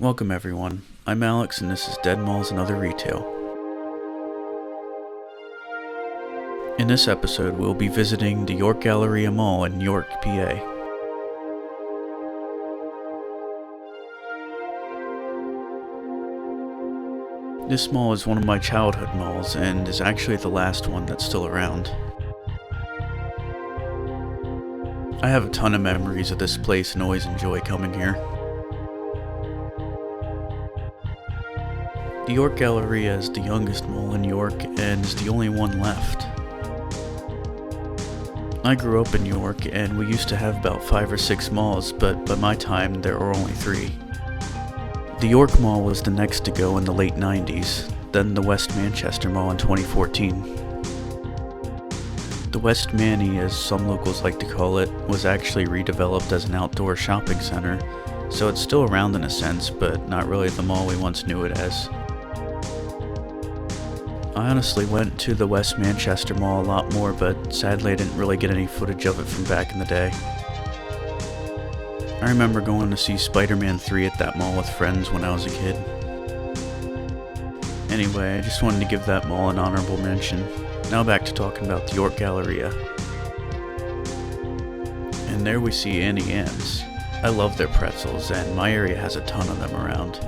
Welcome everyone, I'm Alex and this is Dead Malls and Other Retail. In this episode we'll be visiting the York Galleria Mall in York, PA. This mall is one of my childhood malls and is actually the last one that's still around. I have a ton of memories of this place and always enjoy coming here. The York Galleria is the youngest mall in York and is the only one left. I grew up in York and we used to have about 5 or 6 malls, but by my time there were only 3. The York Mall was the next to go in the late 90s, then the West Manchester Mall in 2014. The West Manny, as some locals like to call it, was actually redeveloped as an outdoor shopping center, so it's still around in a sense, but not really the mall we once knew it as. I honestly went to the West Manchester Mall a lot more, but sadly I didn't really get any footage of it from back in the day. I remember going to see Spider-Man 3 at that mall with friends when I was a kid. Anyway, I just wanted to give that mall an honorable mention. Now back to talking about the York Galleria. And there we see Auntie Anne's. I love their pretzels, and my area has a ton of them around.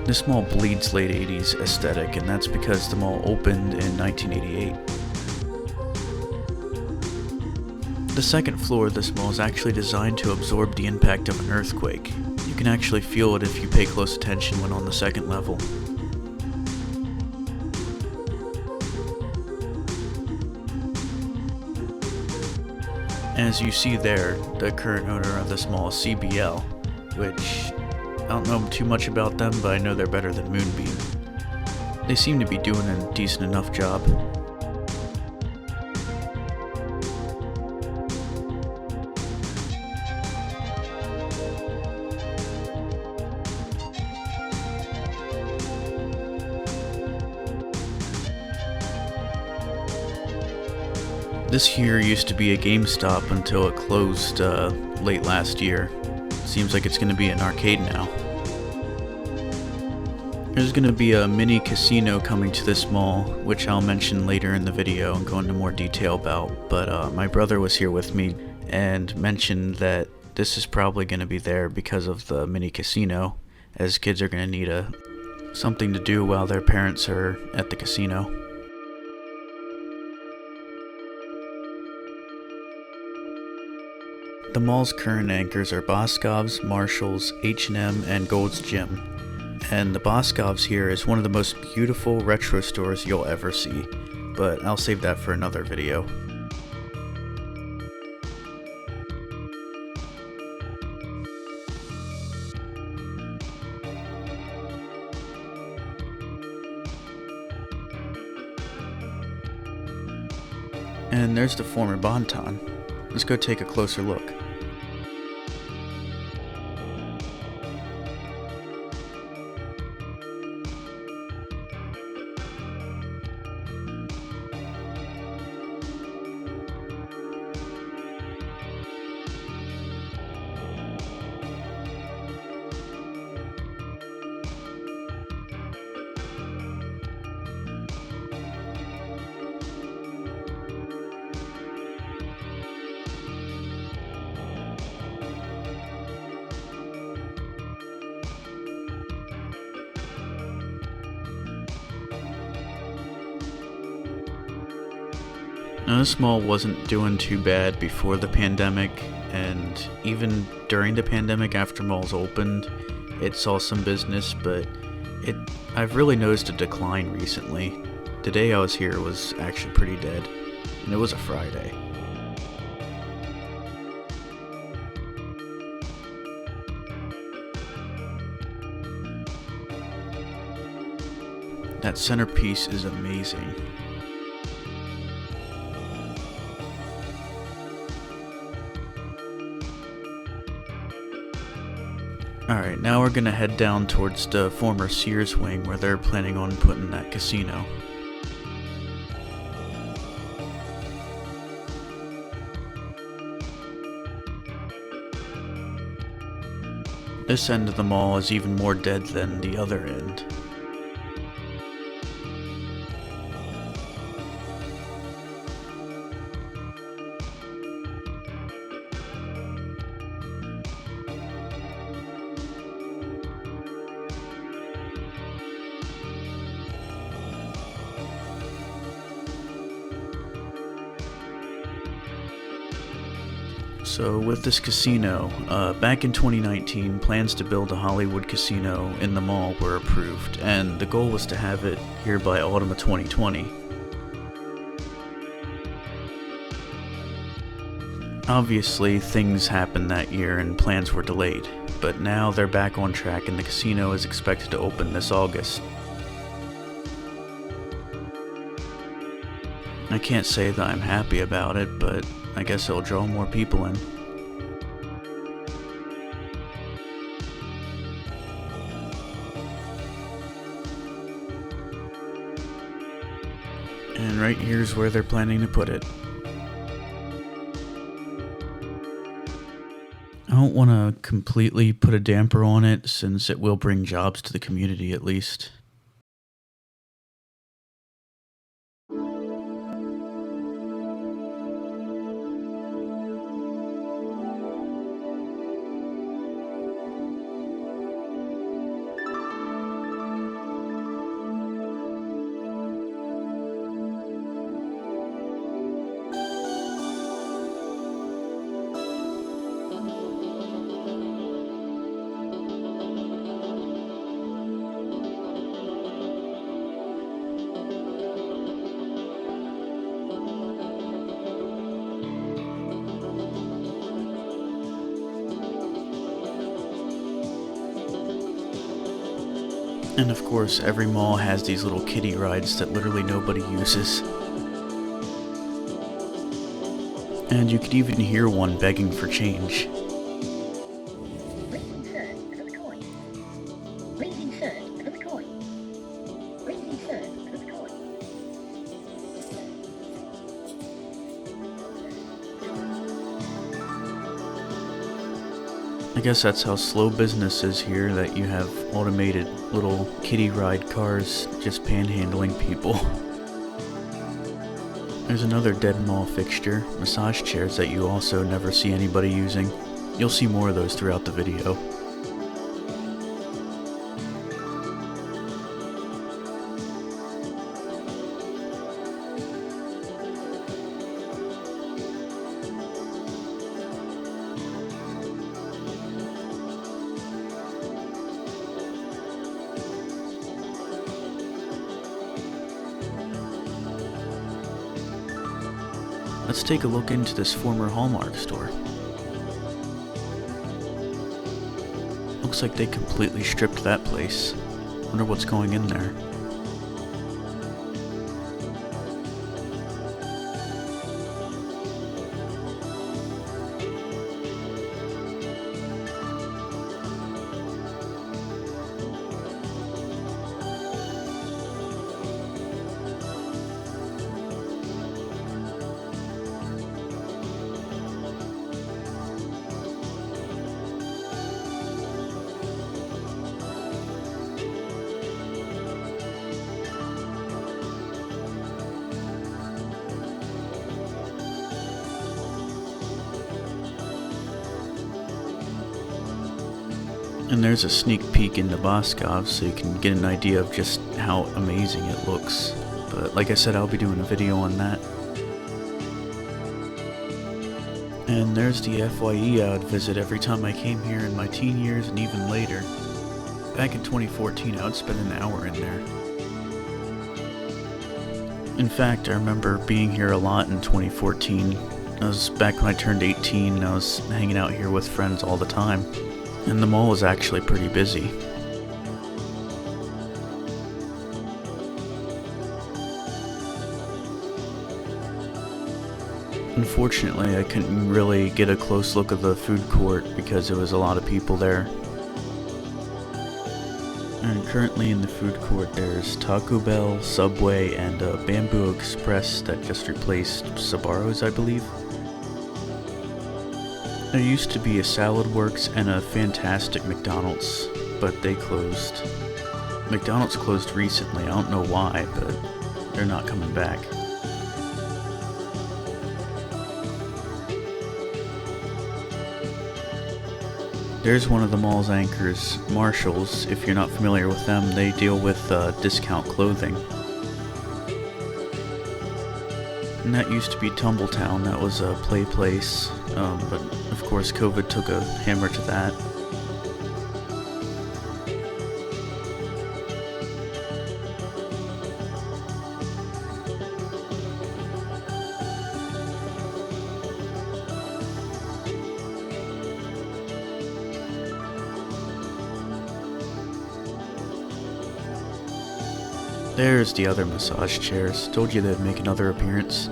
This mall bleeds late 80s aesthetic, and that's because the mall opened in 1988. The second floor of this mall is actually designed to absorb the impact of an earthquake. You can actually feel it if you pay close attention when on the second level. As you see there, the current owner of this mall is CBL, which I don't know too much about them, but I know they're better than Moonbeam. They seem to be doing a decent enough job. This here used to be a GameStop until it closed late last year. Seems like it's going to be an arcade now. There's going to be a mini casino coming to this mall, which I'll mention later in the video and go into more detail about, but my brother was here with me and mentioned that this is probably going to be there because of the mini casino, as kids are going to need something to do while their parents are at the casino. The mall's current anchors are Boscov's, Marshall's, H&M, and Gold's Gym. And the Boscov's here is one of the most beautiful retro stores you'll ever see, but I'll save that for another video. And there's the former Bon-Ton. Let's go take a closer look. Now, this mall wasn't doing too bad before the pandemic, and even during the pandemic after malls opened, it saw some business, but I've really noticed a decline recently. The day I was here was actually pretty dead, and it was a Friday. That centerpiece is amazing. Alright, now we're gonna head down towards the former Sears wing where they're planning on putting that casino. This end of the mall is even more dead than the other end. So with this casino, back in 2019, plans to build a Hollywood casino in the mall were approved, and the goal was to have it here by autumn of 2020. Obviously, things happened that year and plans were delayed, but now they're back on track and the casino is expected to open this August. I can't say that I'm happy about it, but I guess it'll draw more people in. And right here's where they're planning to put it. I don't want to completely put a damper on it, since it will bring jobs to the community at least. And of course, every mall has these little kiddie rides that literally nobody uses. And you could even hear one begging for change. Please insert another coin. Please insert another coin. Please insert another coin. I guess that's how slow business is here, that you have automated little kiddie ride cars just panhandling people. There's another dead mall fixture, massage chairs that you also never see anybody using. You'll see more of those throughout the video. Let's take a look into this former Hallmark store. Looks like they completely stripped that place. Wonder what's going in there. And there's a sneak peek into Boskov, so you can get an idea of just how amazing it looks. But like I said, I'll be doing a video on that. And there's the FYE I would visit every time I came here in my teen years and even later. Back in 2014, I would spend an hour in there. In fact, I remember being here a lot in 2014. I was back when I turned 18, and I was hanging out here with friends all the time. And the mall was actually pretty busy. Unfortunately, I couldn't really get a close look at the food court because there was a lot of people there. And currently in the food court there's Taco Bell, Subway, and Bamboo Express that just replaced Sbarro's, I believe. There used to be a Salad Works and a fantastic McDonald's, but they closed. McDonald's closed recently, I don't know why, but they're not coming back. There's one of the mall's anchors, Marshall's. If you're not familiar with them, they deal with discount clothing. And that used to be Tumbletown, that was a play place, but of course COVID took a hammer to that. There's the other massage chairs. Told you they'd make another appearance.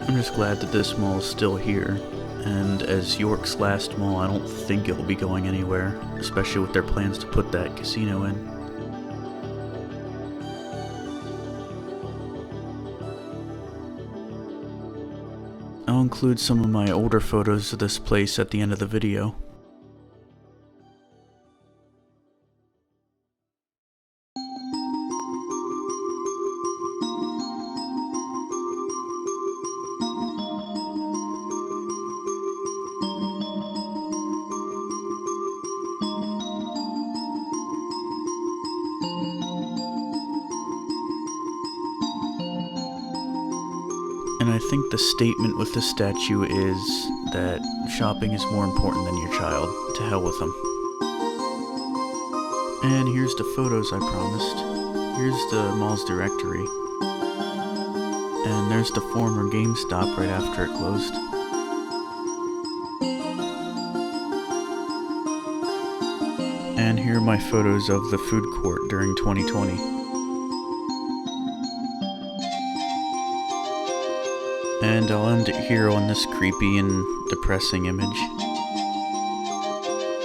I'm just glad that this mall is still here, and as York's last mall, I don't think it will be going anywhere, especially with their plans to put that casino in. I'll include some of my older photos of this place at the end of the video. And I think the statement with the statue is that shopping is more important than your child. To hell with them. And here's the photos I promised. Here's the mall's directory. And there's the former GameStop right after it closed. And here are my photos of the food court during 2020. And I'll end it here on this creepy and depressing image.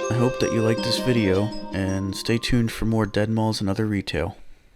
I hope that you liked this video, and stay tuned for more dead malls and other retail.